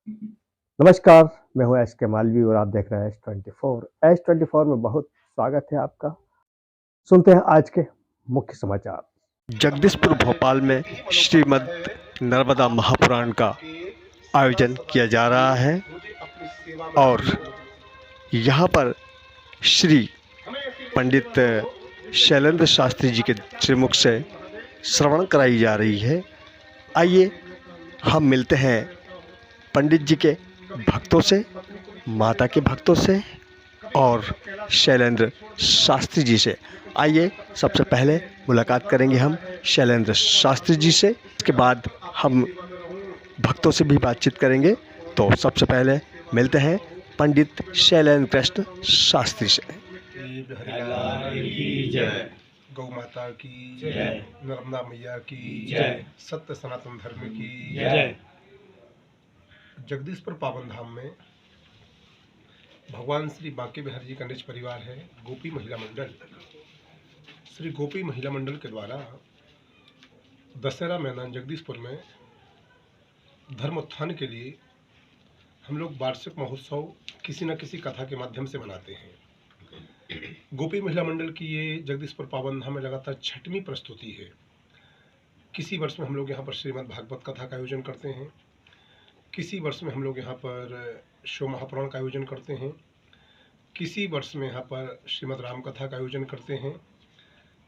नमस्कार, मैं हूँ एस के मालवी और आप देख रहे हैं एस 24। एस 24 में बहुत स्वागत है आपका। सुनते हैं आज के मुख्य समाचार। जगदीशपुर भोपाल में श्रीमद् नर्मदा महापुराण का आयोजन किया जा रहा है और यहाँ पर श्री पंडित शैलेंद्र शास्त्री जी के श्रीमुख से श्रवण कराई जा रही है। आइए हम मिलते हैं पंडित जी के भक्तों से, माता के भक्तों से और शैलेंद्र शास्त्री जी से। आइए सबसे पहले मुलाकात करेंगे हम शैलेंद्र शास्त्री जी से, इसके बाद हम भक्तों से भी बातचीत करेंगे। तो सबसे पहले मिलते हैं पंडित शैलेंद्र कृष्ण शास्त्री से। जय गौ माता की जय, नर्मदा मैया की जय, सत्य सनातन धर्म की जय। जगदीशपुर पावन धाम में भगवान श्री बांके बिहारी जी का निज परिवार है। गोपी महिला मंडल, श्री गोपी महिला मंडल के द्वारा दशहरा मैदान जगदीशपुर में धर्म उत्थान के लिए हम लोग वार्षिक महोत्सव किसी न किसी कथा के माध्यम से मनाते हैं। गोपी महिला मंडल की ये जगदीशपुर पावन धाम में लगातार 6वीं प्रस्तुति है। किसी वर्ष में हम लोग यहाँ पर श्रीमद् भागवत कथा का आयोजन करते हैं, किसी वर्ष में हम लोग यहाँ पर शिव महापुराण का आयोजन करते हैं, किसी वर्ष में यहाँ पर श्रीमद् राम कथा का आयोजन करते हैं।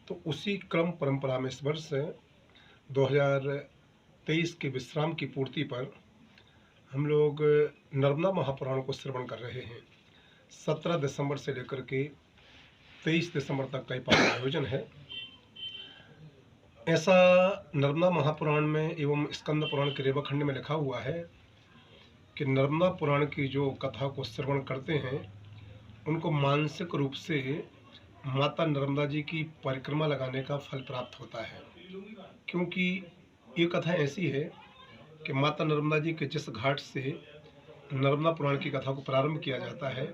तो उसी क्रम परंपरा में इस वर्ष 2023 के विश्राम की पूर्ति पर हम लोग नर्मदा महापुराण को श्रवण कर रहे हैं। 17 दिसंबर से लेकर के 23 दिसंबर तक का पावन आयोजन है। ऐसा नर्मदा महापुराण में एवं स्कंद पुराण के रेवाखंड में लिखा हुआ है कि नर्मदा पुराण की जो कथा को श्रवण करते हैं उनको मानसिक रूप से माता नर्मदा जी की परिक्रमा लगाने का फल प्राप्त होता है। क्योंकि ये कथा ऐसी है कि माता नर्मदा जी के जिस घाट से नर्मदा पुराण की कथा को प्रारंभ किया जाता है,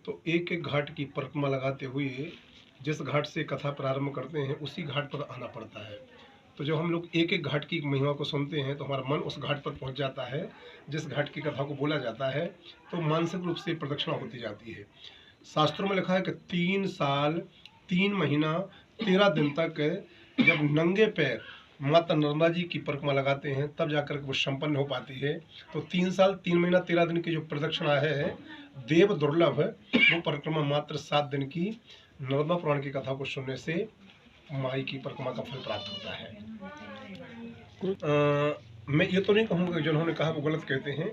तो एक एक घाट की परिक्रमा लगाते हुए जिस घाट से कथा प्रारंभ करते हैं उसी घाट पर आना पड़ता है। तो जब हम लोग एक एक घाट की महिमा को सुनते हैं तो हमारा मन उस घाट पर पहुंच जाता है जिस घाट की कथा को बोला जाता है, तो मानसिक रूप से प्रदक्षिणा होती जाती है। शास्त्रों में लिखा है कि 3 साल 3 महीना 13 दिन तक जब नंगे पैर माता नर्मदा जी की परिक्रमा लगाते हैं तब जाकर वो संपन्न हो पाती है। तो 3 साल 3 महीना 13 दिन की जो प्रदक्षिणा है देव दुर्लभ, वो परिक्रमा मात्र 7 दिन की नर्मदा पुराण की कथा को सुनने से माई की परिक्रमा का फल प्राप्त होता है। मैं ये तो नहीं कहूँगा जिन्होंने कहा वो गलत कहते हैं,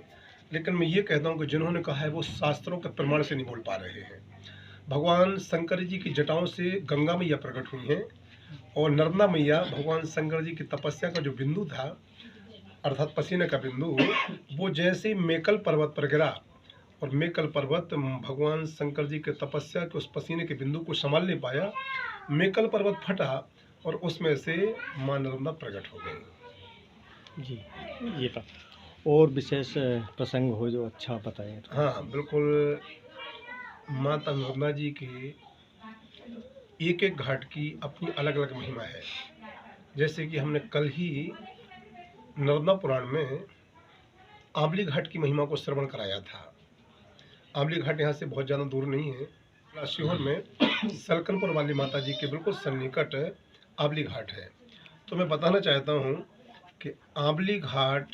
लेकिन मैं ये कहता हूँ कि जिन्होंने कहा है वो शास्त्रों के प्रमाण से नहीं बोल पा रहे हैं। भगवान शंकर जी की जटाओं से गंगा मैया प्रकट हुई हैं और नर्मदा मैया भगवान शंकर जी की तपस्या का जो बिंदु था, अर्थात पसीने का बिंदु, वो जैसे मेकल पर्वत पर गिरा और मेकल पर्वत भगवान शंकर जी के तपस्या के उस पसीने के बिंदु को संभाल नहीं पाया, मेकल पर्वत फटा और उसमें से माँ नर्मदा प्रकट हो गई। जी, ये था। और विशेष प्रसंग हो जो अच्छा बताएं तो। हाँ बिल्कुल, माता नर्मदा जी के एक एक घाट की अपनी अलग अलग महिमा है। जैसे कि हमने कल ही नर्मदा पुराण में आंवली घाट की महिमा को श्रवण कराया था। आंवली घाट यहाँ से बहुत ज़्यादा दूर नहीं है। शिवहर में सलकनपुर वाली माता जी के बिल्कुल सन्निकट आंवली घाट है। तो मैं बताना चाहता हूँ कि आंवली घाट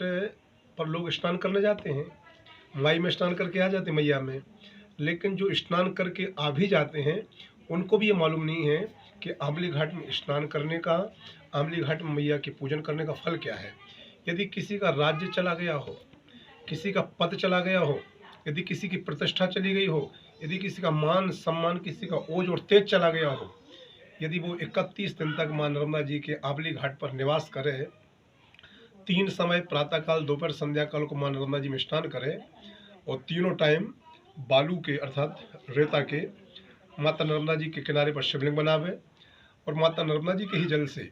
पर लोग स्नान करने जाते हैं, माई में स्नान करके आ जाते हैं मैया में, लेकिन जो स्नान करके आ भी जाते हैं उनको भी ये मालूम नहीं है कि आंवली घाट में स्नान करने का, आंवली घाट में मैया के पूजन करने का फल क्या है। यदि किसी का राज्य चला गया हो, किसी का पद चला गया हो, यदि किसी की प्रतिष्ठा चली गई हो, यदि किसी का मान सम्मान, किसी का ओज और तेज चला गया हो, यदि वो 31 दिन तक माँ नर्मदा जी के आंवली घाट पर निवास करे, 3 समय प्रातःकाल, दोपहर, संध्या काल को माँ नर्मदा जी में स्नान करे और तीनों टाइम बालू के अर्थात रेता के माता नर्मदा जी के किनारे पर शिवलिंग बनावे और माता नर्मदा जी के ही जल से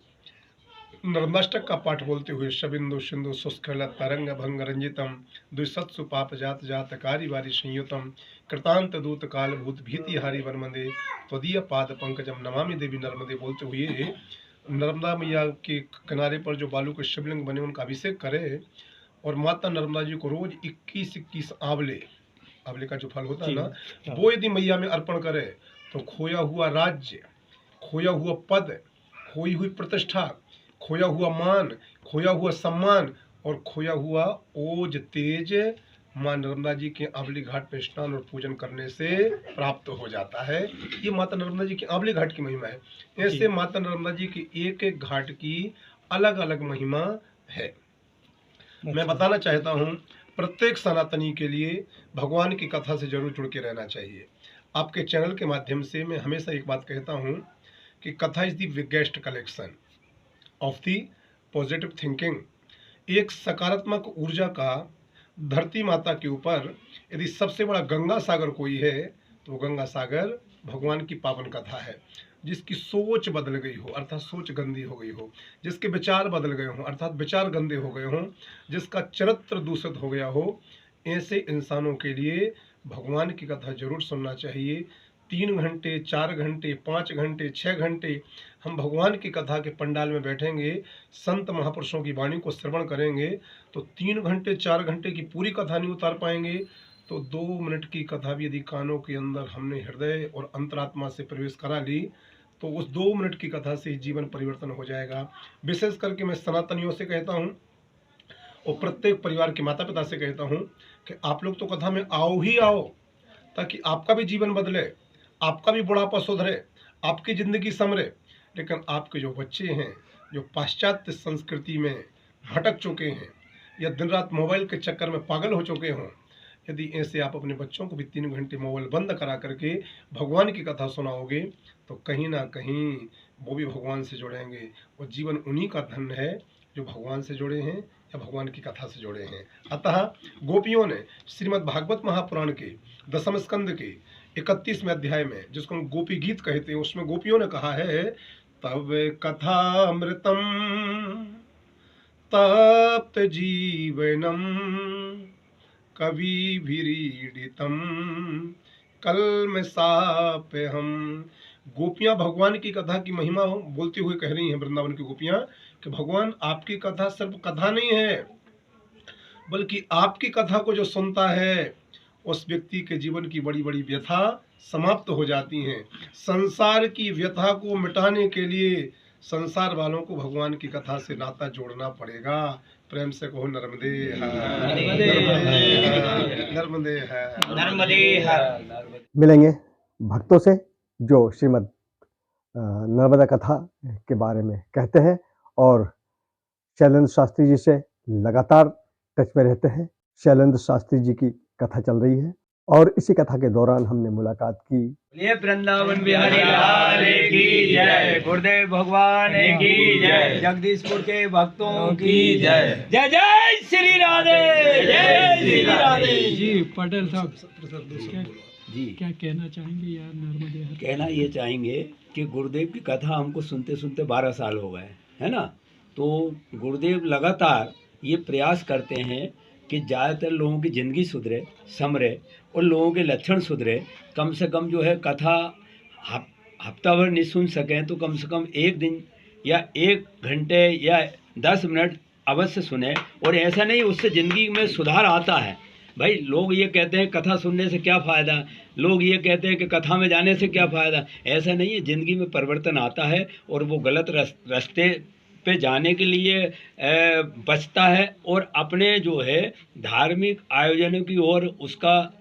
नर्मदाष्टक का पाठ बोलते हुए शबिंदु सिंधु शुष्कल तरंग भंग रंजितम द्विसत्सु पाप जात जात कारी वारी संयुतम कृतांत दूत काल भूत भीति हारी वनमदे त्वदीय पाद पंकजम नमामि देवी नर्मदे बोलते हुए नर्मदा मैया के किनारे पर जो बालू के शिवलिंग बने उनका अभिषेक करे और माता नर्मदा जी को रोज 21-21 आंवले, आंवले का जो फल होता है ना, हाँ। वो यदि मैया में अर्पण करे तो खोया हुआ राज्य, खोया हुआ पद, खोई हुई प्रतिष्ठा, खोया हुआ मान, खोया हुआ सम्मान और खोया हुआ ओज तेज माँ नर्मदा जी के आंवली घाट पर स्नान और पूजन करने से प्राप्त हो जाता है। ये माता नर्मदा जी के आंवली घाट की महिमा है। ऐसे माता नर्मदा जी की एक एक घाट की अलग अलग महिमा है। मैं बताना चाहता हूँ, प्रत्येक सनातनी के लिए भगवान की कथा से जरूर जुड़ के रहना चाहिए। आपके चैनल के माध्यम से मैं हमेशा एक बात कहता हूँ कि कथा is the biggest collection of the positive thinking. एक सकारात्मक ऊर्जा का धरती माता के ऊपर यदि सबसे बड़ा गंगा सागर कोई है तो वो गंगा सागर भगवान की पावन कथा है। जिसकी सोच बदल गई हो अर्थात सोच गंदी हो गई हो, जिसके विचार बदल गए हों अर्थात विचार गंदे हो गए हों, जिसका चरित्र दूषित हो गया हो, ऐसे इंसानों के लिए भगवान की कथा जरूर सुनना चाहिए। 3 घंटे, 4 घंटे, 5 घंटे, 6 घंटे हम भगवान की कथा के पंडाल में बैठेंगे, संत महापुरुषों की वाणी को श्रवण करेंगे तो 3 घंटे 4 घंटे की पूरी कथा नहीं उतार पाएंगे, तो 2 मिनट की कथा भी यदि कानों के अंदर हमने हृदय और अंतरात्मा से प्रवेश करा ली तो उस 2 मिनट की कथा से जीवन परिवर्तन हो जाएगा। विशेष करके मैं सनातनियों से कहता हूँ और प्रत्येक परिवार के माता पिता से कहता हूँ कि आप लोग तो कथा में आओ ही आओ, ताकि आपका भी जीवन बदले, आपका भी बुढ़ापा सुधरे, आपकी जिंदगी संवरे। लेकिन आपके जो बच्चे हैं जो पाश्चात्य संस्कृति में भटक चुके हैं या दिन रात मोबाइल के चक्कर में पागल हो चुके हों, यदि ऐसे आप अपने बच्चों को भी 3 घंटे मोबाइल बंद करा करके भगवान की कथा सुनाओगे तो कहीं ना कहीं वो भी भगवान से जुड़ेंगे। और जीवन उन्हीं का धन है जो भगवान से जुड़े हैं या भगवान की कथा से जुड़े हैं। अतः गोपियों ने श्रीमद् भागवत महापुराण के 10वें स्कंद के 31वें अध्याय में, जिसको हम गोपी गीत कहते हैं, उसमें गोपियों ने कहा है, तब कथामृतम तप्त जीवनम कविभिरीडितम कलमशापहम। गोपियां भगवान की कथा की महिमा बोलती हुए कह रही हैं, वृंदावन की गोपियां, कि भगवान आपकी कथा सिर्फ कथा नहीं है, बल्कि आपकी कथा को जो सुनता है उस व्यक्ति के जीवन की बड़ी बड़ी व्यथा समाप्त हो जाती हैं। संसार की व्यथा को मिटाने के लिए संसार वालों को भगवान की कथा से नाता जोड़ना पड़ेगा। प्रेम से कहो नर्मदे हर, नर्मदे हर, नर्मदे हर। मिलेंगे भक्तों से जो श्रीमद् नर्मदा कथा के बारे में कहते हैं और शैलेंद्र शास्त्री जी से लगातार टच में रहते हैं। शैलेंद्र शास्त्री जी की कथा चल रही है और इसी कथा के दौरान हमने मुलाकात की। ये वृंदावन बिहारी लाल की जय, गुरुदेव भगवान की जय, जगदीशपुर के भक्तों की जय, जय जय श्री राधे, जय श्री राधे। जी पटेल साहब जी क्या कहना चाहेंगे यार नर्मदे हर? कहना ये चाहेंगे कि गुरुदेव की कथा हमको सुनते सुनते 12 साल हो गए, है ना। तो गुरुदेव लगातार ये प्रयास करते हैं कि ज़्यादातर लोगों की ज़िंदगी सुधरे, संवरे और लोगों के लक्षण सुधरे। कम से कम जो है कथा हफ्ता भर नहीं सुन सकें तो कम से कम 1 दिन या 1 घंटे या 10 मिनट अवश्य सुने। और ऐसा नहीं उससे ज़िंदगी में सुधार आता है। भाई लोग ये कहते हैं कथा सुनने से क्या फ़ायदा, लोग ये कहते हैं कि कथा में जाने से क्या फ़ायदा। ऐसा नहीं है, ज़िंदगी में परिवर्तन आता है और वो गलत रास्ते पे जाने के लिए बचता है और अपने जो है धार्मिक आयोजनों की ओर उसका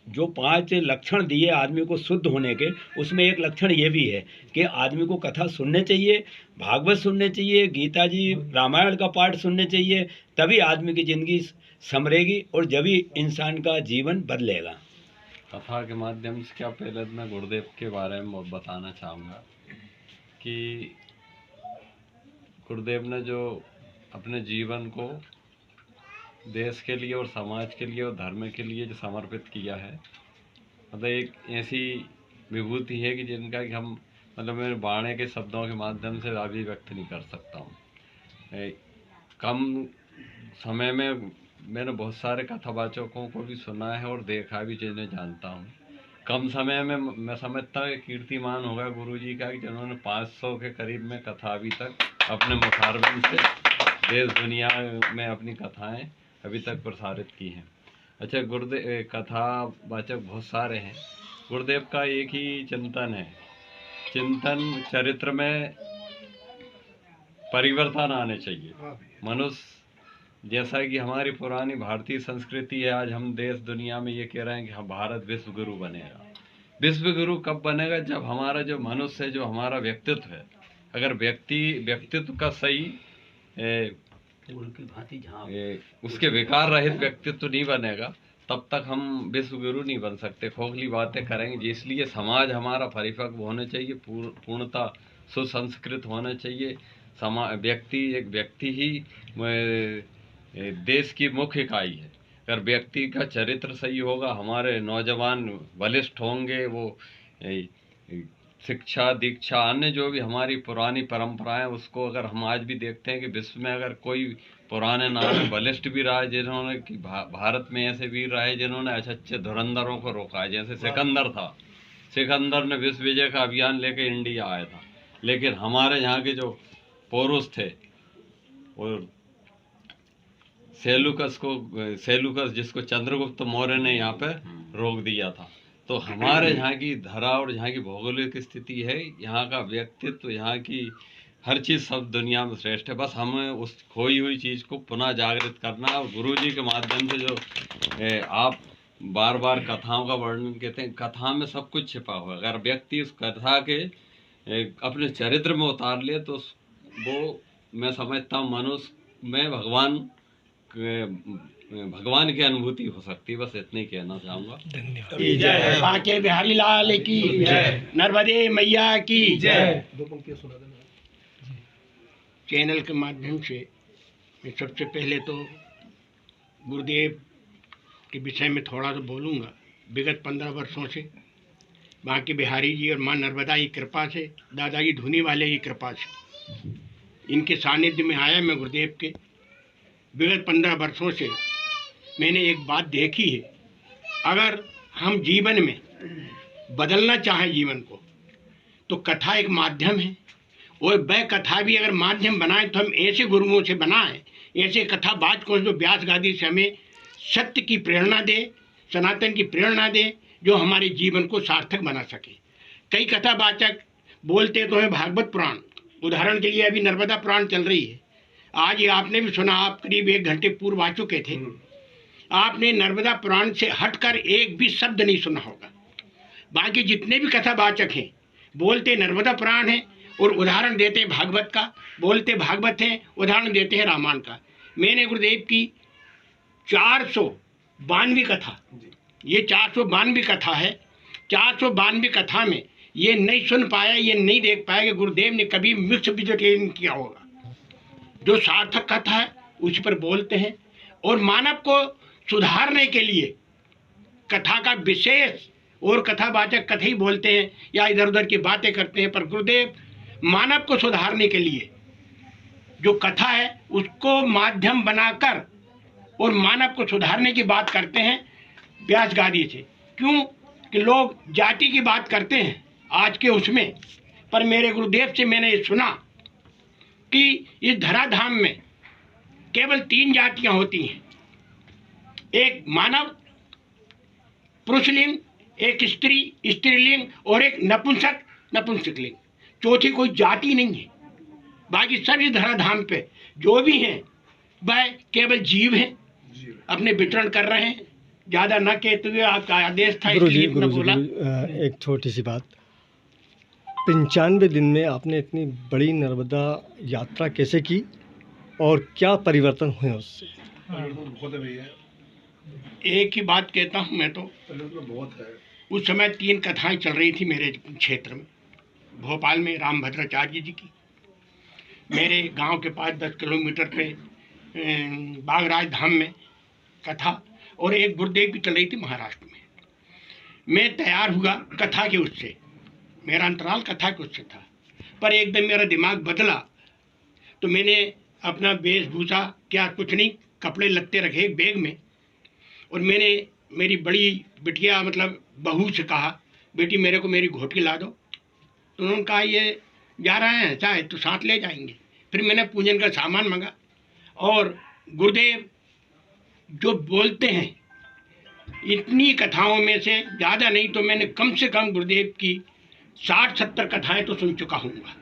जो 5 लक्षण दिए आदमी को शुद्ध होने के, उसमें एक लक्षण ये भी है कि आदमी को कथा सुनने चाहिए, भागवत सुनने चाहिए, गीता जी रामायण का पाठ सुनने चाहिए, तभी आदमी की ज़िंदगी संवरेगी और जभी इंसान का जीवन बदलेगा। कथा के माध्यम से क्या, पहले मैं गुरुदेव के बारे में बताना चाहूँगा कि गुरुदेव ने जो अपने जीवन को देश के लिए और समाज के लिए और धर्म के लिए जो समर्पित किया है, मतलब एक ऐसी विभूति है कि जिनका कि हम मतलब मैं बाणे के शब्दों के माध्यम से अभिव्यक्त नहीं कर सकता हूँ। कम समय में मैंने बहुत सारे कथावाचकों को भी सुना है और देखा भी, जिन्हें जानता हूँ। कम समय में मैं समझता हूँ कीर्तिमान होगा गुरुजी का कि जिन्होंने 500 के करीब में कथा अभी तक अपने मुखारबिन से देश दुनिया में अपनी कथाएं अभी तक प्रसारित की हैं। अच्छा, गुरुदेव कथावाचक बहुत सारे हैं। गुरुदेव का एक ही चिंतन है, चिंतन चरित्र में परिवर्तन आने चाहिए। मनुष्य, जैसा कि हमारी पुरानी भारतीय संस्कृति है, आज हम देश दुनिया में ये कह रहे हैं कि हम भारत विश्व गुरु बनेगा। विश्व गुरु कब बनेगा? जब हमारा जो मनुष्य है, जो हमारा व्यक्तित्व है, अगर व्यक्तित्व का सही उसके विकार रहित व्यक्तित्व नहीं बनेगा, तब तक हम विश्व गुरु नहीं बन सकते, खोखली बातें करेंगे। इसलिए समाज हमारा परिपक्व होना चाहिए, पूर्णतः सुसंस्कृत होना चाहिए। एक व्यक्ति ही देश की मुख्य इकाई है। अगर व्यक्ति का चरित्र सही होगा, हमारे नौजवान बलिष्ठ होंगे, वो शिक्षा दीक्षा अन्य जो भी हमारी पुरानी परंपराएं, उसको अगर हम आज भी देखते हैं कि विश्व में अगर कोई पुराने नाम बलिष्ठ भी रहा है, जिन्होंने कि भारत में ऐसे वीर रहे जिन्होंने अच्छे धुरंधरों को रोका है, जैसे सिकंदर था। सिकंदर ने विश्व विजय का अभियान लेकर इंडिया आया था, लेकिन हमारे यहाँ के जो पुरुष थे, और सेलुकस जिसको चंद्रगुप्त मौर्य ने यहाँ पे रोक दिया था। तो हमारे यहाँ की धरा और यहाँ की भौगोलिक स्थिति है, यहाँ का व्यक्तित्व, यहाँ की हर चीज़ सब दुनिया में श्रेष्ठ है। बस हमें उस खोई हुई चीज़ को पुनः जागृत करना। और गुरु जी के माध्यम से जो आप बार बार कथाओं का वर्णन कहते हैं, कथा में सब कुछ छिपा हुआ है। अगर व्यक्ति उस कथा के अपने चरित्र में उतार ले तो वो, मैं समझता हूँ, मनुष्य में भगवान की अनुभूति हो सकती है। बस इतना ही कहना चाहूँगा। जय बांके बिहारी लाल की जय, नर्मदे मैया की जय। चैनल के माध्यम से मैं सबसे पहले तो गुरुदेव के विषय में थोड़ा तो बोलूँगा। विगत 15 वर्षों से बांके बिहारी जी और माँ नर्मदा की कृपा से, दादाजी धुनी वाले की कृपा से, इनके सानिध्य में आया मैं गुरुदेव के। विगत 15 वर्षों से मैंने एक बात देखी है, अगर हम जीवन में बदलना चाहें जीवन को, तो कथा एक माध्यम है। और वह कथा भी अगर माध्यम बनाए तो हम ऐसे गुरुओं से बनाएं, ऐसे कथावाचकों जो व्यास गादी से हमें सत्य की प्रेरणा दे, सनातन की प्रेरणा दे, जो हमारे जीवन को सार्थक बना सके। कई कथावाचक बोलते तो हैं भागवत पुराण, उदाहरण के लिए अभी नर्मदा पुराण चल रही है। आज ये आपने भी सुना, आप करीब 1 घंटे पूर्व आ चुके थे। आपने नर्मदा पुराण से हटकर एक भी शब्द नहीं सुना होगा। बाकी जितने भी कथावाचक हैं बोलते नर्मदा पुराण है और उदाहरण देते हैं भागवत का, बोलते भागवत हैं, उदाहरण देते हैं रामायण का। मैंने गुरुदेव की 492 कथा, ये 492 कथा है। 492 कथा में ये नहीं सुन पाया, ये नहीं देख पाया कि गुरुदेव ने कभी मिक्स वेजिटेरियन किया होगा। जो सार्थक कथा है उस पर बोलते हैं। और मानव को सुधारने के लिए कथा का विशेष, और कथावाचक कथा ही बोलते हैं या इधर उधर की बातें करते हैं, पर गुरुदेव मानव को सुधारने के लिए जो कथा है उसको माध्यम बनाकर और मानव को सुधारने की बात करते हैं व्यास गादी से। क्यों कि लोग जाति की बात करते हैं आज के उसमें, पर मेरे गुरुदेव से मैंने ये सुना कि इस धराधाम में केवल 3 जातियां होती हैं, एक मानव पुरुषलिंग, एक स्त्री स्त्रीलिंग और एक नपुंसकलिंग। चौथी कोई जाति नहीं है। बाकी सभी धराधाम पे जो भी हैं वह केवल जीव हैं, अपने वितरण कर रहे हैं। ज़्यादा न कहते हुए आपका आदेश था इसलिए इतना बोला। एक छोटी सी बात, 95 दिन में आपने इतनी बड़ी नर्मदा यात्रा कैसे की और क्या परिवर्तन हुए उससे? एक ही बात कहता हूँ मैं तो, उस समय 3 कथाएं चल रही थी मेरे क्षेत्र में, भोपाल में रामभद्राचार्य जी की, मेरे गांव के पास 10 किलोमीटर पे बागराज धाम में कथा, और एक गुरुदेव की चल रही थी महाराष्ट्र में। मैं तैयार हुआ कथा के उससे, मेरा अंतराल कथा के उससे था, पर एकदम मेरा दिमाग बदला तो मैंने अपना वेशभूषा, क्या कुछ नहीं, कपड़े लगते रखे एक बैग में, और मैंने मेरी बड़ी बिटिया मतलब बहू से कहा, बेटी मेरे को मेरी घोटी ला दो। तो उन्होंने कहा ये जा रहे हैं चाहे तो साथ ले जाएंगे। फिर मैंने पूजन का सामान मंगा और गुरुदेव जो बोलते हैं, इतनी कथाओं में से ज़्यादा नहीं तो मैंने कम से कम गुरुदेव की 60-70 कथाएं तो सुन चुका हूँगा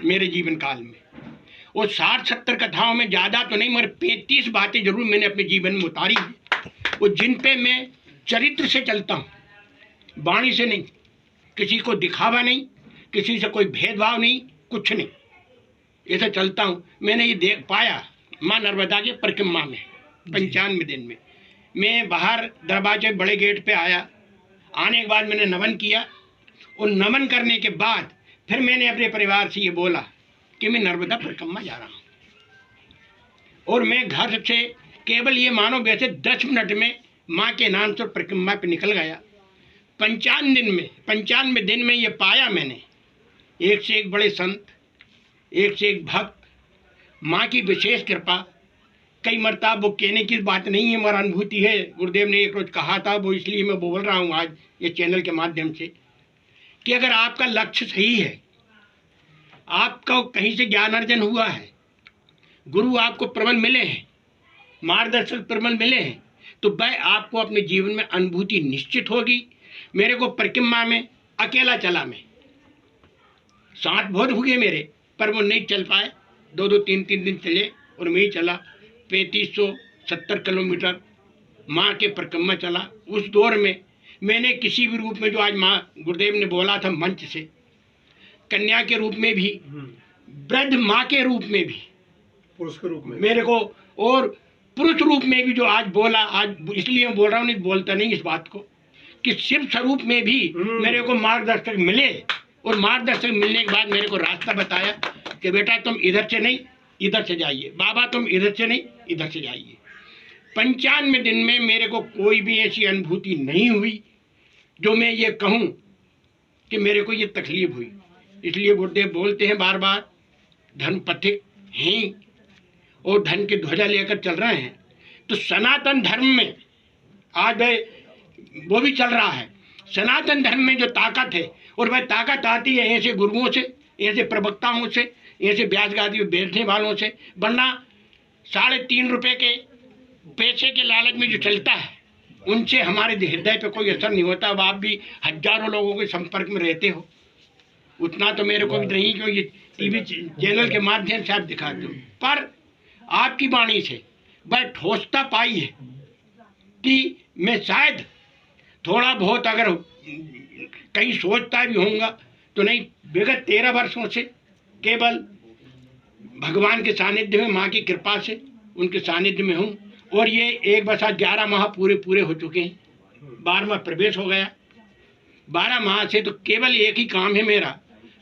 मेरे जीवन काल में। और 60-70 कथाओं में ज़्यादा तो नहीं, मगर 35 बातें जरूर मैंने अपने जीवन में उतारी हैं, और जिन पे मैं चरित्र से चलता हूँ, वाणी से नहीं, किसी को दिखावा नहीं, किसी से कोई भेदभाव नहीं, कुछ नहीं, ऐसा चलता हूँ। मैंने ये देख पाया माँ नर्मदा के परिक्रमा में 95 दिन में। मैं बाहर दरवाजे बड़े गेट पे आया, आने के बाद मैंने नमन किया, और नमन करने के बाद फिर मैंने अपने परिवार से ये बोला कि मैं नर्मदा परिक्रमा जा रहा हूँ। और मैं घर से केवल ये मानो वैसे 10 मिनट में माँ के नाम से परिक्रमा पे निकल गया। 95 दिन में ये पाया मैंने, एक से एक बड़े संत, एक से एक भक्त, माँ की विशेष कृपा। कई मरतबा वो कहने की बात नहीं है, मगर अनुभूति है। गुरुदेव ने एक रोज कहा था, वो इसलिए मैं बोल रहा हूँ आज ये चैनल के माध्यम से, कि अगर आपका लक्ष्य सही है, आपका कहीं से ज्ञान अर्जन हुआ है, गुरु आपको प्रबल मिले हैं, मार्गदर्शक प्रबल मिले हैं, तो वह आपको अपने जीवन में अनुभूति निश्चित होगी। मेरे को परिक्रमा में अकेला चला, मैं साथ बहुत हुए मेरे, पर वो नहीं चल पाए, 2-2, 3-3 दिन चले और मैं ही चला। 3570 किलोमीटर माँ के परिक्रमा चला। उस दौर में मैंने किसी भी रूप में, जो आज माँ गुरुदेव ने बोला था मंच से, कन्या के रूप में भी, वृद्ध माँ के रूप में भी, पुरुष के रूप में मेरे को, और पुरुष रूप में भी जो आज बोला, आज इसलिए मैं बोल रहा हूँ, नहीं बोलता नहीं इस बात को, कि शिव स्वरूप में भी मेरे को मार्गदर्शक मिले। और मार्गदर्शक मिलने के बाद मेरे को रास्ता बताया कि बेटा तुम इधर से नहीं इधर से जाइए, बाबा तुम इधर से नहीं इधर से जाइए। 95 दिन में मेरे को कोई भी ऐसी अनुभूति नहीं हुई जो मैं ये कहूँ कि मेरे को ये तकलीफ हुई। इसलिए गुरुदेव बोलते हैं बार बार, धन पथिक हैं और धन की ध्वजा लेकर चल रहे हैं। तो सनातन धर्म में आज वो भी चल रहा है। सनातन धर्म में जो ताकत है, और वह ताकत आती है ऐसे गुरुओं से, ऐसे प्रवक्ताओं से, ऐसे ब्याजगादी बैठने वालों से। वरना 3.5 रुपए के पैसे के लालच में जो चलता है, उनसे हमारे हृदय पे कोई असर नहीं होता। अब आप भी हजारों लोगों के संपर्क में रहते हो, उतना तो मेरे को भी नहीं कि ये टीवी चैनल के माध्यम से आप दिखाते हो, पर आपकी वाणी से वह ठोसता पाई है कि मैं शायद थोड़ा बहुत अगर कहीं सोचता भी होऊंगा तो नहीं, विगत 13 वर्षों से केवल भगवान के सानिध्य में, माँ की कृपा से उनके सानिध्य में हूँ। और ये 1/11 माह पूरे हो चुके हैं, 12वां प्रवेश हो गया। 12 माह से तो केवल एक ही काम है मेरा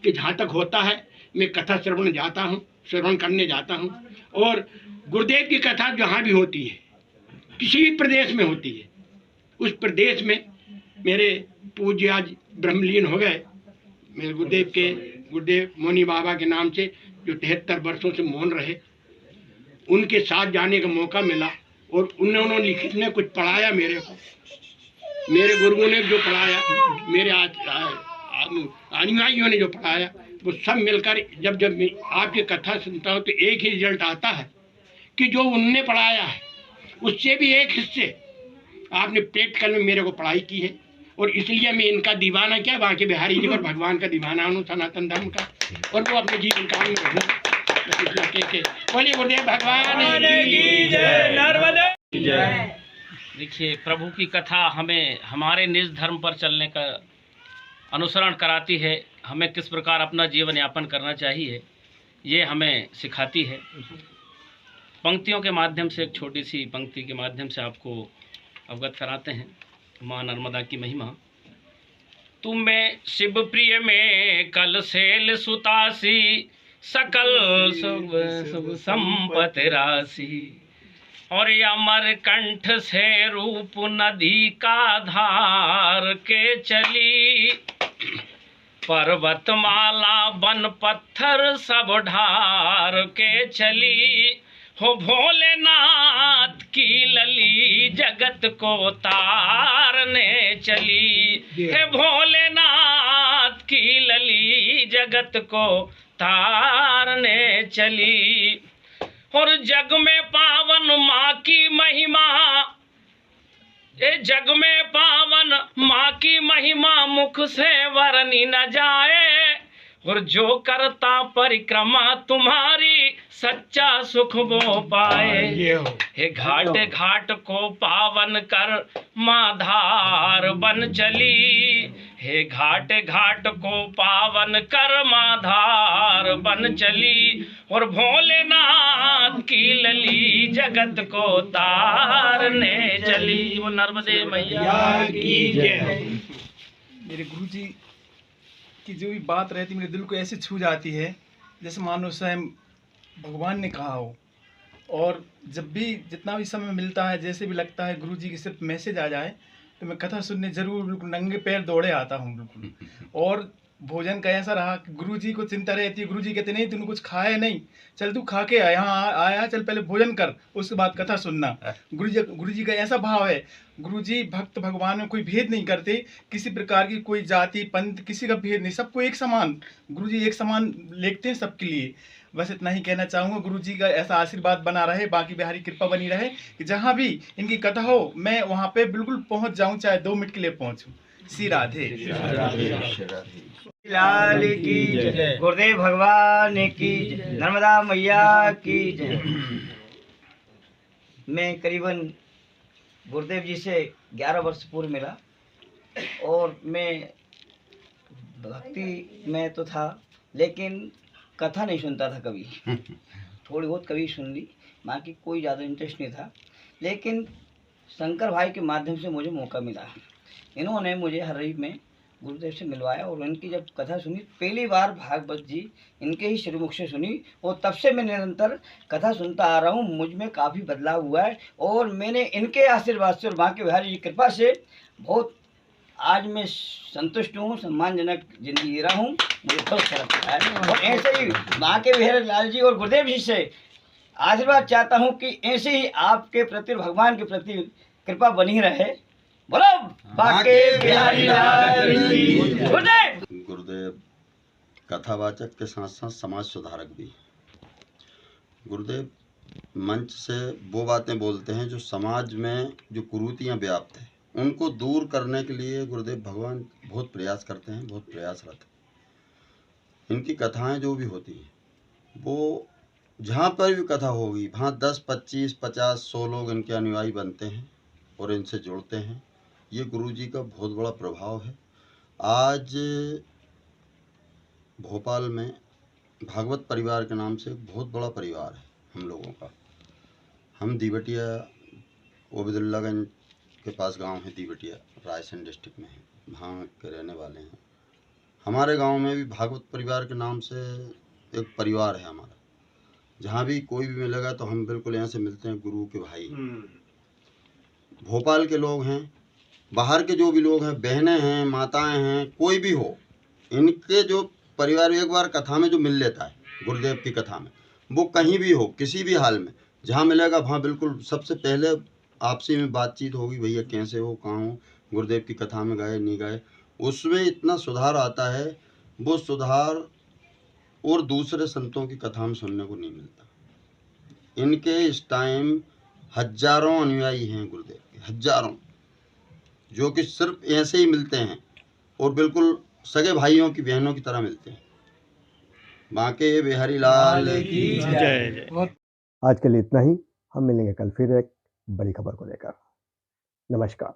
कि जहाँ तक होता है मैं कथा श्रवण करने जाता हूँ। और गुरुदेव की कथा जहाँ भी होती है, किसी भी प्रदेश में होती है, उस प्रदेश में मेरे पूज्य आज ब्रह्मलीन हो गए, मेरे गुरुदेव मोनी बाबा के नाम से, जो 73 वर्षों से मौन रहे, उनके साथ जाने का मौका मिला। और उन्होंने लिखित में कुछ पढ़ाया मेरे को, मेरे गुरुओं ने जो पढ़ाया, मेरे अनुयायियों ने जो पढ़ाया, वो सब मिलकर जब मैं आपकी कथा सुनता हूँ तो एक ही रिजल्ट आता है कि जो उनने पढ़ाया है उससे भी एक हिस्से आपने प्रैक्टिकल में मेरे को पढ़ाई की है। और इसलिए मैं इनका दीवाना, क्या बांके बिहारी जी पर भगवान का दीवाना हूँ, सनातन धर्म का, और वो अपने जीवन काल में रहूँ। बोलिए गुरुदेव भगवान की जय। देखिए, प्रभु की कथा हमें हमारे निज धर्म पर चलने का अनुसरण कराती है, हमें किस प्रकार अपना जीवन यापन करना चाहिए ये हमें सिखाती है। पंक्तियों के माध्यम से, एक छोटी सी पंक्ति के माध्यम से आपको अवगत कराते हैं माँ नर्मदा की महिमा। तुम्हें शिव प्रिय में कल सेल सुतासी, सकल शुभ संपत्ति राशि, और अमर कंठ से रूप नदी का धार के चली, पर्वतमाला वन पत्थर सब ढार के चली, हो भोलेनाथ की लली जगत को तारने चली, हे भोलेनाथ की लली जगत को तारने चली। और जग में पावन माँ की महिमा, ये जग में पावन माँ की महिमा मुख से वर्णी न जाए। और जो करता परिक्रमा तुम्हारी सच्चा सुख वो पाए। हे घाट घाट को पावन कर माँ धार बन चली, हे घाट घाट को पावन कर माँ धार बन चली। और भोलेनाथ की लली जगत को तारने चली। वो नर्मदे मैया की जय। मेरे गुरुजी की जो भी बात रहती मेरे दिल को ऐसे छू जाती है जैसे मानो स्वयं भगवान ने कहा हो। और जब भी जितना भी समय मिलता है, जैसे भी लगता है गुरुजी की सिर्फ मैसेज आ जाए तो मैं कथा सुनने जरूर बिल्कुल नंगे पैर दौड़े आता हूँ बिल्कुल। और भोजन का ऐसा रहा कि गुरुजी को चिंता रहती है, गुरुजी कहते नहीं तूने कुछ खाया नहीं, चल तू खा के यहाँ आया, चल पहले भोजन कर उसके बाद कथा सुनना। गुरुजी का ऐसा भाव है। गुरुजी भक्त भगवान में कोई भेद नहीं करते, किसी प्रकार की कोई जाति पंथ किसी का भेद नहीं, सबको एक समान गुरुजी एक समान लेखते हैं सबके लिए। बस इतना ही कहना चाहूँगा, गुरुजी का ऐसा आशीर्वाद बना रहे, बाकी बिहारी कृपा बनी रहे कि जहाँ भी इनकी कथा हो मैं वहाँ पे बिल्कुल पहुँच जाऊँ, चाहे 2 मिनट के लिए पहुँचूँ। श्री राधे लाल की जय, गुरुदेव भगवान की जय, नर्मदा मैया की जय। मैं करीबन गुरुदेव जी से 11 वर्ष पूर्व मिला और मैं भक्ति में तो था लेकिन कथा नहीं सुनता था कभी। थोड़ी बहुत कभी सुन ली, बाकी कोई ज़्यादा इंटरेस्ट नहीं था। लेकिन शंकर भाई के माध्यम से मुझे मौका मिला। इन्होंने मुझे हरई में गुरुदेव से मिलवाया और उनकी जब कथा सुनी, पहली बार भागवत जी इनके ही श्रीमुख से सुनी और तब से मैं निरंतर कथा सुनता आ रहा हूँ। मुझ में काफ़ी बदलाव हुआ है और मैंने इनके आशीर्वाद से और बांके बिहारी जी की कृपा से बहुत आज मैं संतुष्ट हूँ, सम्मानजनक जिंदगी जी रहा हूँ। मुझे बहुत अच्छा लगता है और ऐसे ही बांके बिहारी लाल जी और गुरुदेव जी से आशीर्वाद चाहता हूँ कि ऐसे ही आपके प्रति भगवान के प्रति कृपा बनी रहे। बोलो बांके बिहारी लाल की गुरुदेव। गुरुदेव कथावाचक के साथ साथ समाज सुधारक भी। गुरुदेव मंच से वो बातें बोलते हैं जो समाज में जो कुरीतियाँ व्याप्त हैं उनको दूर करने के लिए गुरुदेव भगवान बहुत प्रयास करते हैं, बहुत प्रयासरत हैं। इनकी कथाएं जो भी होती हैं वो जहाँ पर भी कथा होगी वहाँ 10, 25, 50, 100 लोग इनके अनुयायी बनते हैं और इनसे जुड़ते हैं। ये गुरुजी का बहुत बड़ा प्रभाव है। आज भोपाल में भागवत परिवार के नाम से बहुत बड़ा परिवार है हम लोगों का। हम दीवटिया ओबेदुल्लागंज के पास गांव है, दीवटिया रायसेन डिस्ट्रिक्ट में है, वहाँ के रहने वाले हैं। हमारे गांव में भी भागवत परिवार के नाम से एक परिवार है हमारा। जहाँ भी कोई भी मिलेगा तो हम बिल्कुल यहाँ से मिलते हैं, गुरु के भाई। भोपाल के लोग हैं, बाहर के जो भी लोग हैं, बहनें हैं, माताएं हैं, कोई भी हो, इनके जो परिवार एक बार कथा में जो मिल लेता है गुरुदेव की कथा में, वो कहीं भी हो किसी भी हाल में जहाँ मिलेगा वहाँ बिल्कुल सबसे पहले आपसी में बातचीत होगी, भैया कैसे हो, कहाँ हो, गुरुदेव की कथा में गए नहीं गए। उसमें इतना सुधार आता है, वो सुधार और दूसरे संतों की कथा में सुनने को नहीं मिलता। इनके इस टाइम हजारों अनुयायी हैं गुरुदेव के, हजारों, जो कि सिर्फ ऐसे ही मिलते हैं और बिल्कुल सगे भाइयों की बहनों की तरह मिलते हैं। बांके बिहारी लाल की जय। आज के लिए इतना ही। हम मिलेंगे कल फिर एक बड़ी खबर को लेकर। नमस्कार।